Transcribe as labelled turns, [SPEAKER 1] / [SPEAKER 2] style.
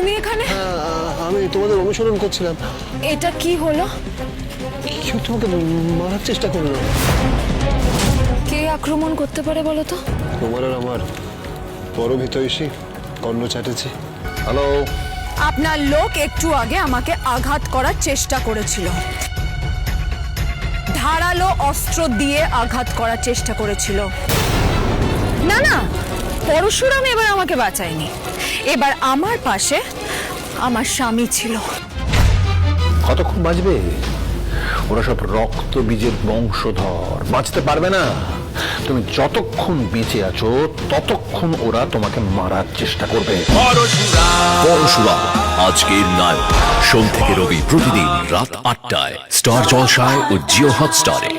[SPEAKER 1] তুমি এখানে?
[SPEAKER 2] আমি তোমাদের অনুসরণ করছিলাম।
[SPEAKER 1] এটা কি হলো?
[SPEAKER 2] কেউ তোমাকে মারার চেষ্টা করলো।
[SPEAKER 1] কে আক্রমণ করতে পারে বলো তো?
[SPEAKER 2] তোমার আর আমার পরম হিতৈষী কর্ণ চ্যাটার্জি।
[SPEAKER 3] হ্যালো।
[SPEAKER 1] আপনার লোক একটু আগে আমাকে আঘাত করার চেষ্টা করেছিল, ধারালো অস্ত্র দিয়ে আঘাত করার চেষ্টা করেছিল। না না, পরশুরাম এবার আমাকে বাঁচায়নি, এবার আমার পাশে আমার স্বামী ছিল।
[SPEAKER 3] কতক্ষণ বাঁচবে? ওরা সব রক্ত বীজের বংশধর, বাঁচতে পারবে না। তুমি যতক্ষণ বেঁচে আছো ততক্ষণ ওরা তোমাকে মারার চেষ্টা করবে।
[SPEAKER 4] পরশুরাম আজকের নায়ক, সোম থেকে রবি প্রতিদিন রাত ৮টায় স্টার জলসায় ও জিও হটস্টারে।